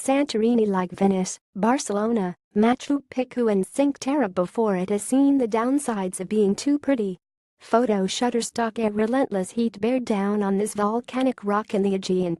Santorini like Venice, Barcelona, Machu Picchu and Cinque before it has seen the downsides of being too pretty. Photo Shutterstock. A relentless heat bear down on this volcanic rock in the Aegean.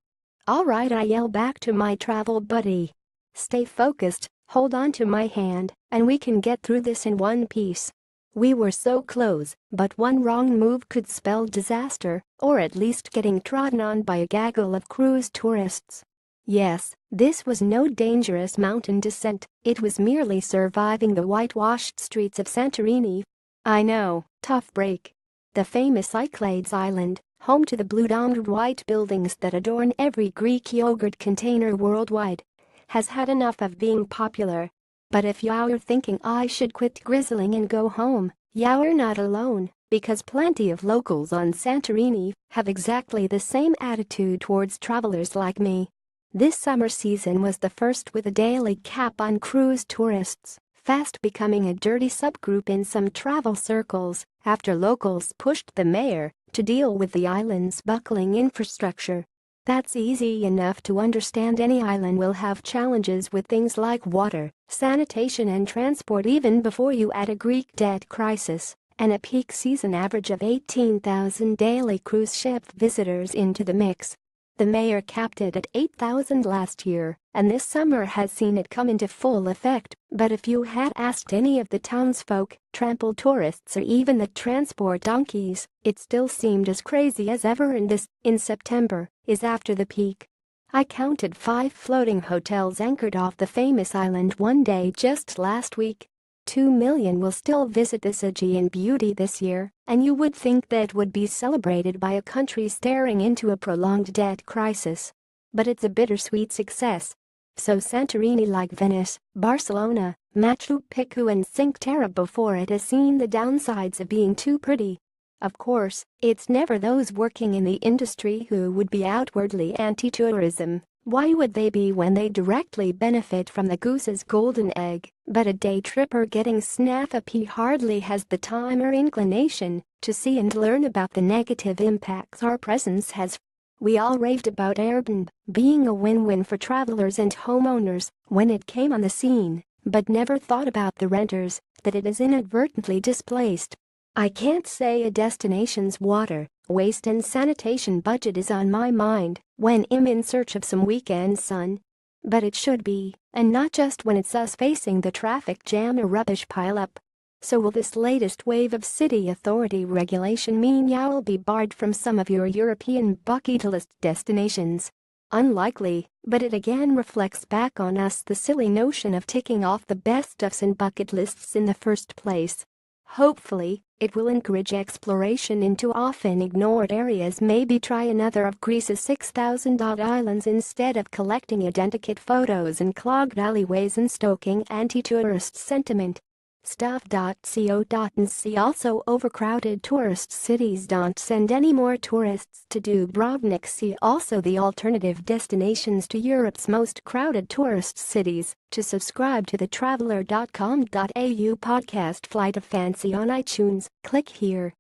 Alright, I yell back to my travel buddy. Stay focused, hold on to my hand, and we can get through this in one piece. We were so close, but one wrong move could spell disaster, or at least getting trodden on by a gaggle of cruise tourists. Yes, this was no dangerous mountain descent, it was merely surviving the whitewashed streets of Santorini. I know, tough break. The famous Cyclades island, home to the blue-domed white buildings that adorn every Greek yogurt container worldwide, has had enough of being popular. But if you're thinking I should quit grizzling and go home, you're not alone, because plenty of locals on Santorini have exactly the same attitude towards travelers like me. This summer season was the first with a daily cap on cruise tourists, fast becoming a dirty subgroup in some travel circles after locals pushed the mayor to deal with the island's buckling infrastructure. That's easy enough to understand. Any island will have challenges with things like water, sanitation and transport even before you add a Greek debt crisis and a peak season average of 18,000 daily cruise ship visitors into the mix. The mayor capped it at 8,000 last year, and this summer has seen it come into full effect, but if you had asked any of the townsfolk, trampled tourists or even the transport donkeys, it still seemed as crazy as ever. And this, in September, is after the peak. I counted 5 floating hotels anchored off the famous island one day just last week. 2 million will still visit this Aegean beauty this year, and you would think that would be celebrated by a country staring into a prolonged debt crisis. But it's a bittersweet success. So Santorini like Venice, Barcelona, Machu Picchu and Cinque before it has seen the downsides of being too pretty. Of course, it's never those working in the industry who would be outwardly anti-tourism. Why would they be when they directly benefit from the goose's golden egg? But a day tripper getting snappy hardly has the time or inclination to see and learn about the negative impacts our presence has. We all raved about Airbnb being a win-win for travelers and homeowners when it came on the scene, but never thought about the renters that it has inadvertently displaced. I can't say a destination's water, waste and sanitation budget is on my mind when I'm in search of some weekend sun. But it should be, and not just when it's us facing the traffic jam or rubbish pileup. So will this latest wave of city authority regulation mean you'll be barred from some of your European bucket list destinations? Unlikely, but it again reflects back on us the silly notion of ticking off the best stuffs in bucket lists in the first place. Hopefully, it will encourage exploration into often ignored areas. Maybe try another of Greece's 6,000 islands instead of collecting identikit photos in clogged alleyways and stoking anti-tourist sentiment. Stuff.co.nc. Also, overcrowded tourist cities don't send any more tourists to Dubrovnik. See also the alternative destinations to Europe's most crowded tourist cities. To subscribe to the traveler.com.au podcast Flight of Fancy on iTunes, click here.